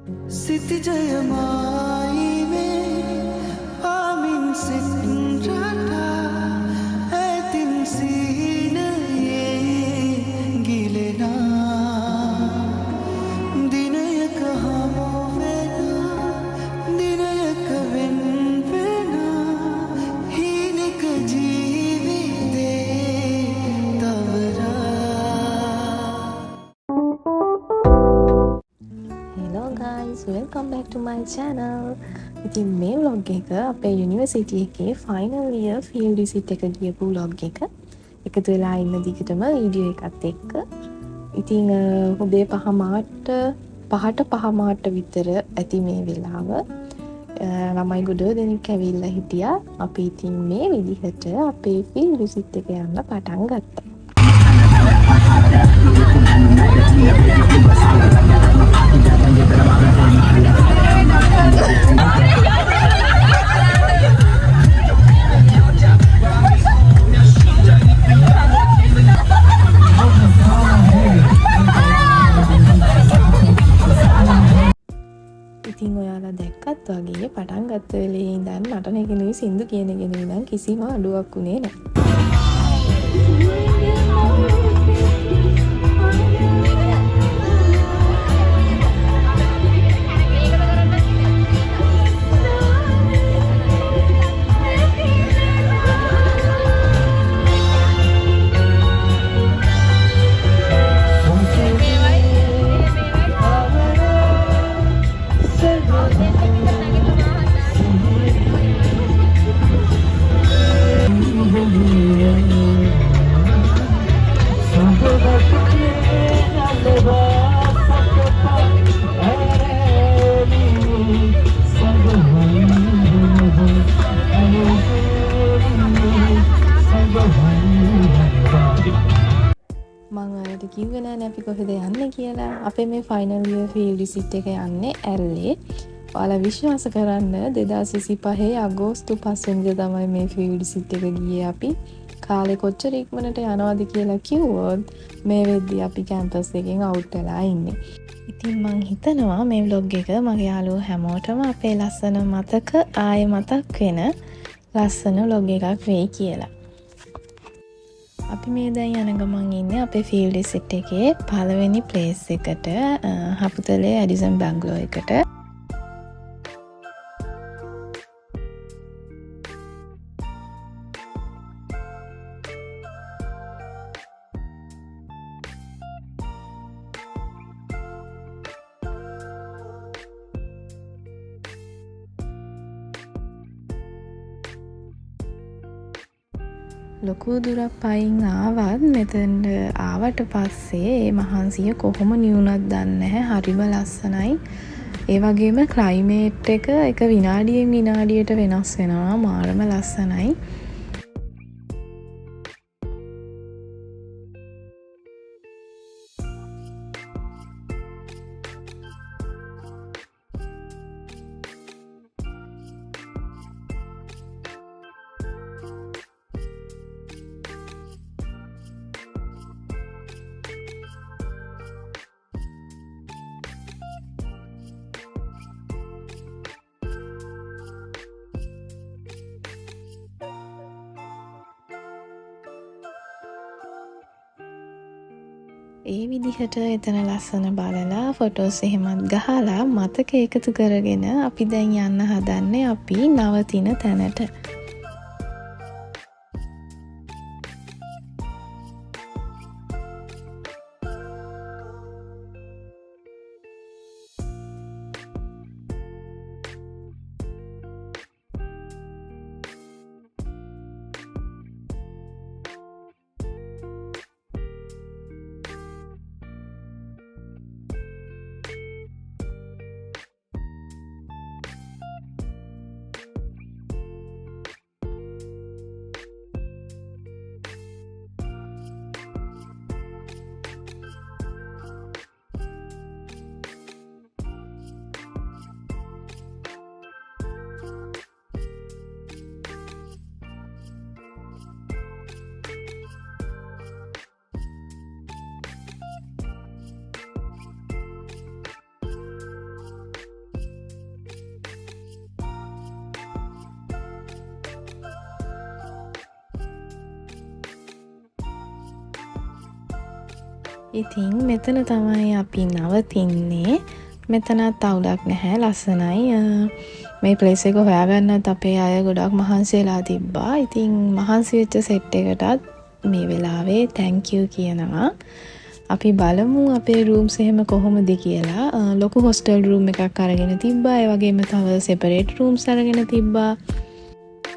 සිතිජයමයි මේ පාමින් සිටින්ටට ඇතින් සීනයේ ගිලෙනා දිනයක හමුවෙන දිනයක වෙන්වෙන හීනක ජීවිතේ Hello guys, welcome back to my channel. ඉතින් මේ vlog එක අපේ යුනිවර්සිටි එකේ final year field visit එක ගියපු vlog එක. එකතු වෙලා ඉන්න දිගටම වීඩියෝ එකත් එක්ක. ඉතින් උදේ 5:05 විතර ඇති මේ වෙලාව. ළමයි ගොඩ දෙනෙක් ඇවිල්ලා හිටියා. අපි ඉතින් මේ විදිහට අපේ field visit එක යන්න පටන් ගත්තා. ඉතින් ඔයාලා දැක්කත් වගේ පටන් ගත්ත වෙලේ ඉඳන් නටන කෙනෙකුයි සින්දු කියන කෙනෙකුයි නම් කිසිම අඩුවක් උනේ නැහැ. මං ඔයාලට කිව්වේ නෑනේ අපි කොහෙද යන්නේ කියලා. අපේ මේ ෆයිනල් ඉයර් ෆීල්ඩ් විසිට් එක යන්නේ ඇල්ලේ. ඔයාලා විශ්වාස කරන්න 2025 අගෝස්තු 5 වෙනිදා තමයි මේ ෆීල්ඩ් විසිට් එක ගියේ අපි. කාලේ කොච්චර ඉක්මනට යනවද කියලා කිව්වොත් මේ වෙද්දී අපි කැම්පස් එකෙන් අවුට් වෙලා ඉන්නේ. ඉතින් මං හිතනවා මේ vlog එක මගේ යාළුවෝ හැමෝටම අපේ ලස්සන මතක ආයෙ මතක් වෙන ලස්සන vlog එකක් වෙයි කියලා. අපි මේ දැන් යන ගමන් ඉන්නේ අපේ ෆීල්ඩ් විසිට් එකේ පළවෙනි ප්ලේස් එකට, හපුතලේ ඇඩිසන් බැංගලෝ එකට. ලොකු දුරක් පයින් ආවත් මෙතන ආවට පස්සේ මේ මහන්සිය කොහොම නිවුණත් දන්නේ නැහැ. හරිම ලස්සනයි. ඒ වගේම ක්ලයිමේට් එක විනාඩියෙන් විනාඩියට වෙනස් වෙනවා. මාරම ලස්සනයි. ඒ විදිහට එතන ලස්සන බලලා ෆොටෝස් එහෙමත් ගහලා මතක එකතු කරගෙන අපි දැන් යන්න හදන්නේ අපි නවතින තැනට. ඉතින් මෙතන තමයි අපි නවතින්නේ. මෙතනත් අවුලක් නැහැ, ලස්සනයි. මේ ප්ලේස් එක හොයාගන්නත් අපේ අය ගොඩක් මහන්සි වෙලා තිබ්බා. ඉතින් මහන්සි වෙච්ච සෙට් එකටත් මේ වෙලාවේ thank you කියනවා. අපි බලමු අපේ රූම්ස් එහෙම කොහොමද කියලා. ලොකු හොස්ටල් රූම් එකක් අරගෙන තිබ්බා. ඒ වගේම තව සෙපරේට් රූම්ස් අරගෙන තිබ්බා.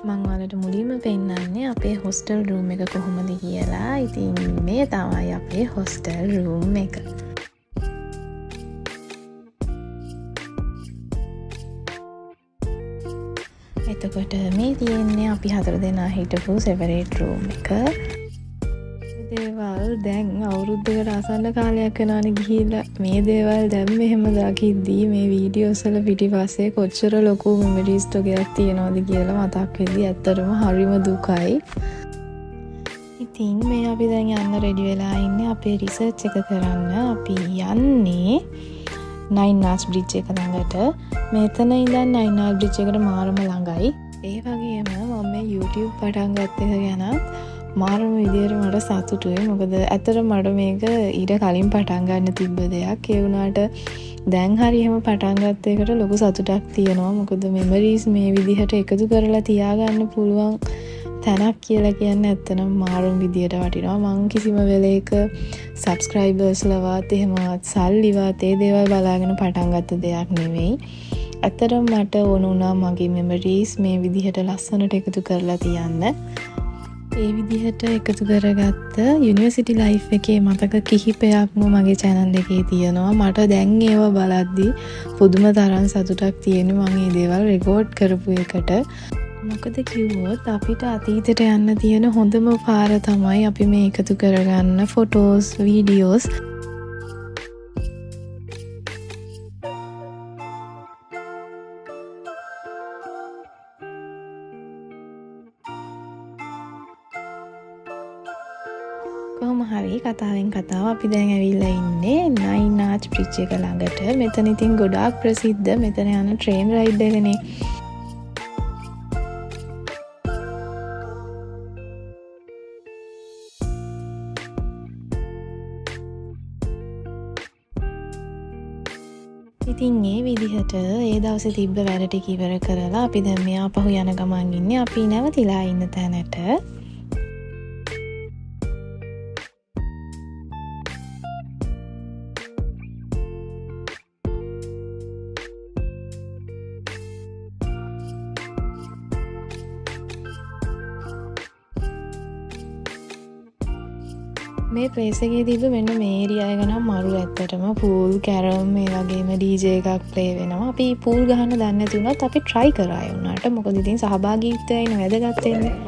මං ඔයාලට මුලින්ම පෙන්නන්නේ අපේ හොස්ටල් රූම් එක කොහොමද කියලා. ඉතින් මේ තමයි අපේ හොස්ටල් රූම් එක. එතකොට මේ තියෙන්නේ අපි 4 දෙනා හිටපු සෙපරේට් රූම් එක. දේවල් දැන් අවුරුද්දකට ආසන්න කාලයක් වෙනවානේ ගිහිල්ලා. මේ දේවල් දැන් මෙහෙම දකිද්දී මේ වීඩියෝස් වල පිටිපස්සේ කොච්චර ලොකු මෙමරිස් ටොගයක් තියෙනවද කියලා මතක් වෙද්දී ඇත්තටම හරිම දුකයි. ඉතින් මේ අපි දැන් යන්න රෙඩි වෙලා ඉන්නේ අපේ රිසර්ච් එක කරන්න. අපි යන්නේ නයින් ආර්ට්ස් බ්‍රිජ් එක ළඟට. මෙතන ඉඳන් නයින් ආර්ට්ස් බ්‍රිජ් එකට මාරම ළඟයි. ඒ වගේම මම මේ YouTube පටන් ගත්ත එක ගැනත් මාරම විදියට මට සතුටුයි. මොකද ඇත්තට මට මේක ඊට කලින් පටන් ගන්න තිබ්බ දෙයක්. ඒ වුණාට දැන් හරි එහෙම පටන් ගත්ත එකට ලොකු සතුටක් තියෙනවා. මොකද මෙමරිස් මේ විදිහට එකතු කරලා තියාගන්න පුළුවන් තැනක් කියලා කියන්නේ ඇත්තටම මාරම විදියට වටිනවා. මං කිසිම වෙලේක සබ්ස්ක්‍රයිබර්ස් ලවත් එහෙමවත් සල්ලිවත් ඒ දේවල් බලාගෙන පටන් ගත්ත දෙයක් නෙවෙයි. ඇත්තටම මට ඕන වුණා මගේ මෙමරිස් මේ විදිහට ලස්සනට එකතු කරලා තියන්න. ඒ විදිහට එකතු කරගත්ත යුනිවර්සිටි ලයිෆ් එකේ මතක කිහිපයක්ම මගේ channel එකේ තියෙනවා. මට දැන් ඒව බලද්දී පුදුම තරම් සතුටක් තියෙනවා මම මේ දේවල් රෙකෝඩ් කරපු එකට. මොකද කිව්වොත් අපිට අතීතයට යන්න තියෙන හොඳම පාර තමයි අපි මේ එකතු කරගන්න ෆොටෝස්, වීඩියෝස්. කොහොම හරි කතාවෙන් කතාව අපි දැන් ඇවිල්ලා ඉන්නේ නයින් ආර්ට්ස් බ්‍රිජ් එක ළඟට. මෙතන ඉතින් ගොඩාක් ප්‍රසිද්ධ මෙතන යන ට්‍රේන් රයිඩ් එකනේ. ඉතින් ඒ විදිහට ඒ දවසේ තිබ්බ වැඩ ටික ඉවර කරලා අපි දැන් මේ ආපහු යන ගමන් ඉන්නේ අපි නැවතිලා ඉන්න තැනට. මේ ප්ලේස් එකේ තිබ්බ මෙන්න මේ ඒරියා එක නම් මරු ඇත්තටම පූල්, කැරම් මේ වගේම DJ එකක් ප්ලේ වෙනවා. අපි පූල් ගහන්න දන්නේ නැති වුණත් අපි try කරා ඒ වුණාට. මොකද ඉතින් සහභාගීත්වය ඉන්න වැදගත් වෙන්නේ.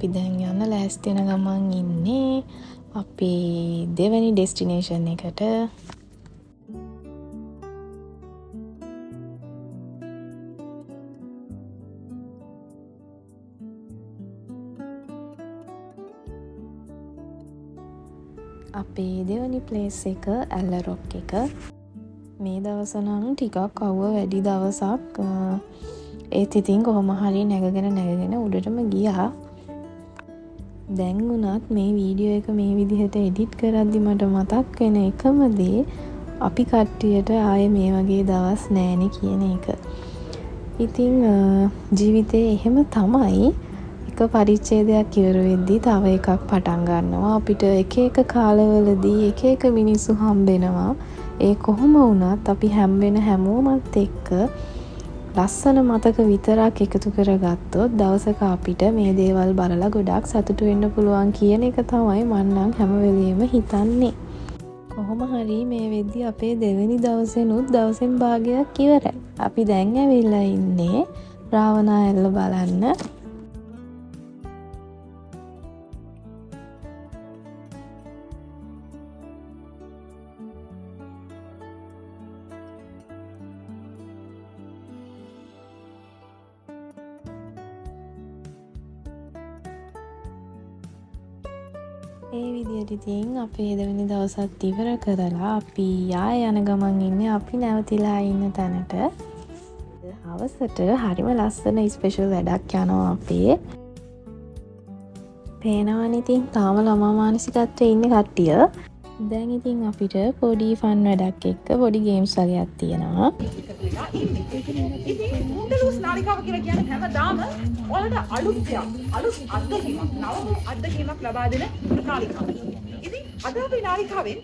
අපි දැන් යන්න ලෑස්ති වෙන ගමන් ඉන්නේ අපේ දෙවෙනි ඩෙස්ටිනේෂන් එකට. අපේ දෙවනි ප්ලේස් එක ඇල්ල රොක් එක. මේ දවස නම් ටිකක් අවුව වැඩි දවසක්. ඒත් ඉතින් කොහොම හරි නැගගෙන උඩටම ගියා. දැන් වුණත් මේ වීඩියෝ එක මේ විදිහට එඩිට් කරද්දි මට මතක් වෙන එකම දේ අපි කට්ටියට ආයේ මේ වගේ දවස් නෑනේ කියන එක. ඉතින් ජීවිතේ එහෙම තමයි. එක පරිච්ඡේදයක් ඉවර වෙද්දී තව එකක් පටන් ගන්නවා. අපිට එක එක කාලවලදී එක එක මිනිස්සු හම්බෙනවා. ඒ කොහොම වුණත් අපි හැම්බෙන හැමෝමත් එක්ක ලස්සන මතක විතරක් එකතු කරගත්තොත් දවසක අපිට මේ දේවල් බලලා ගොඩක් සතුටු වෙන්න පුළුවන් කියන එක තමයි මම නම් හැම වෙලෙම හිතන්නේ. කොහොම හරි මේ වෙද්දි අපේ දෙවෙනි දවසෙනුත් දවසෙන් භාගයක් ඉවරයි. අපි දැන් ඇවිල්ලා ඉන්නේ රාවණා ඇල්ල බලන්න. ඒ විදිහට ඉතින් අපේ දෙවෙනි දවසත් ඉවර කරලා අපි ආය යන ගමන් ඉන්නේ අපි නැවතිලා ඉන්න තැනට. හවසට හරිම ලස්සන ස්පෙෂල් වැඩක් යනවා අපේ. පේනවනේ ඉතින් තාම ළමා මානසිකත්වයේ ඉන්න කට්ටිය. දැන් ඉතින් අපිට පොඩි ෆන් වැඩක් එක්ක පොඩි ගේම්ස් වගේක් තියෙනවා. ඉතින් මුන්ඩලුස් නාලිකාව කියලා කියන්නේ හැමදාම ඔයාලට අලුත් අත්දැකීමක් නව අත්දැකීමක් ලබා දෙන නාලිකාවක්. ඉතින් අද අපි නාලිකාවෙන්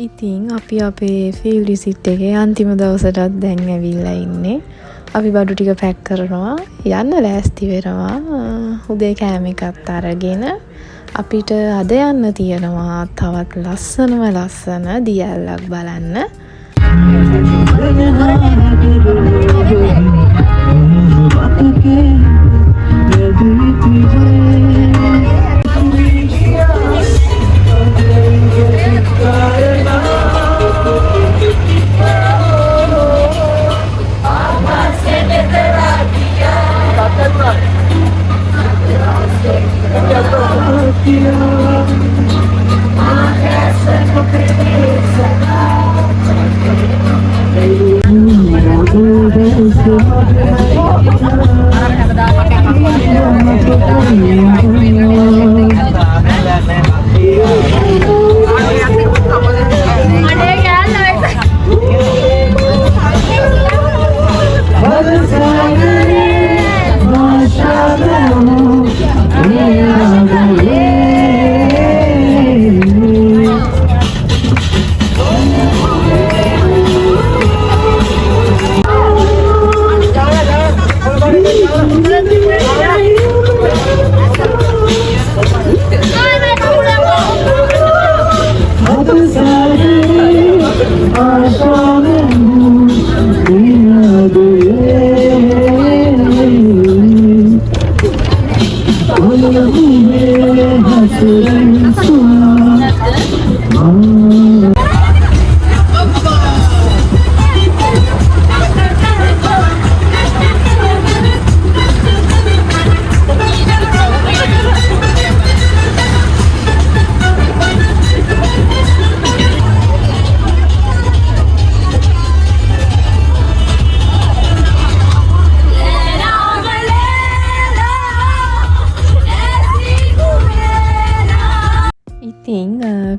ඉතින් අපි අපේ ෆීල්ඩ් විසිට් එකේ අන්තිම දවසටත් දැන් ඇවිල්ලා ඉන්නේ. අපි බඩු ටික පැක් කරනවා යන්න ලෑස්ති වෙනවා. උදේ කෑම එකත් අරගෙන අපිට අද යන්න තියෙනවා තවත් ලස්සන දිය ඇල්ලක් බලන්න.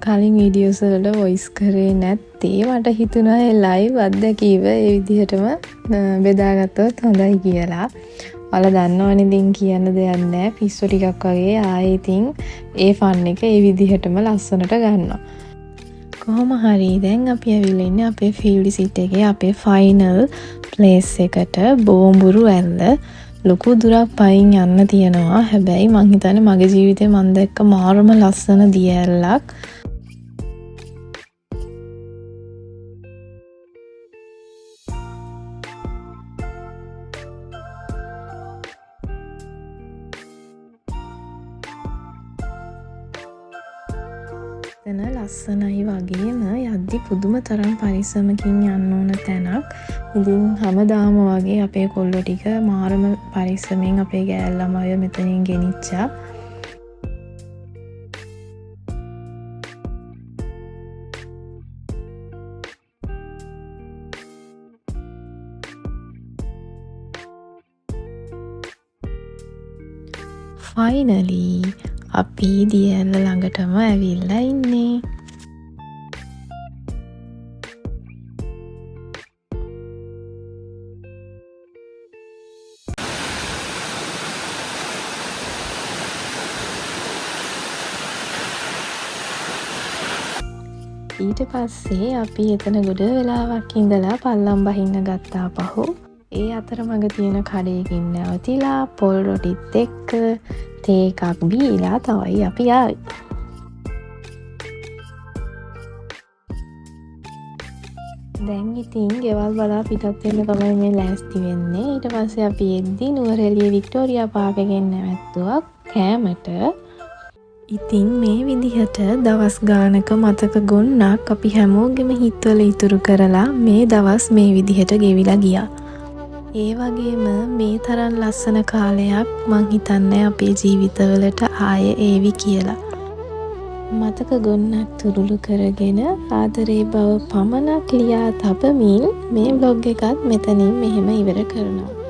කලින් වීඩියෝස් වලට වොයිස් කරේ නැත්තේ මට හිතුණා ඒ ලයිව් අත්දැකීම ඒ විදිහටම බෙදාගත්තොත් හොඳයි කියලා. ඔයාලා දන්නවනේ ඉතින් කියන්න දෙයක් නැහැ. පිස්සු ටිකක් වගේ ආයේ ඉතින් ඒ ෆන් එක ඒ විදිහටම ලස්සනට ගන්නවා. කොහොම හරි දැන් අපි ඇවිල්ලා ඉන්නේ අපේ ෆීල්ඩ් විසිට් එකේ අපේ ෆයිනල් ප්ලේස් එකට බෝම්බුරු ඇල්ල. ලොකු දුරක් පයින් යන්න තියෙනවා. හැබැයි මං හිතන්නේ මගේ ජීවිතේ මං දැක්ක මාරම ලස්සන දිය ඇල්ලක්. එතන ලස්සනයි වගේම යද්දි පුදුම තරම් පරිස්සමකින් යන්න ඕන තැනක්. ඉතින් හැමදාම වගේ අපේ කොල්ලෝ ටික මාරම පරිස්සමෙන් අපේ ගෑල් ළමයි මෙතනින් ගෙනිච්චා. ෆයිනලි අපි දියැල්ල ළඟටම ඇවිල්ලා ඉන්නේ. ඊට පස්සේ අපි එතන ගොඩ වෙලාවක් ඉඳලා පල්ලම් බහින්න ගත්තා පහු. ඒ අතරමඟ තියෙන කඩේකින් නැවතිලා පොල් රොටිත් එක්ක තේ එකක් බීලා තමයි අපි ආවේ. දැන් ඉතින් ගෙවල් බලා පිටත් වෙන්න තමයි මේ ලෑස්ති වෙන්නේ. ඊට පස්සේ අපි එද්දි නුවරඑළිය වික්ටෝරියා පාර්ක් එකෙන් නැවැත්තුවා කෑමට. ඉතින් මේ විදිහට දවස් ගානක මතක ගොන්නක් අපි හැමෝගෙම හිතවල ඉතුරු කරලා මේ දවස් මේ විදිහට ගෙවිලා ගියා. ඒ වගේම මේ තරම් ලස්සන කාලයක් මං හිතන්නේ අපේ ජීවිතවලට ආයේ ඒවි කියලා. මතක ගොන්නක් තුරුළු කරගෙන ආදරේ බව පමණක් ලියා තබමින් මේ බ්ලොග් එකත් මෙතනින් මෙහෙම ඉවර කරනවා.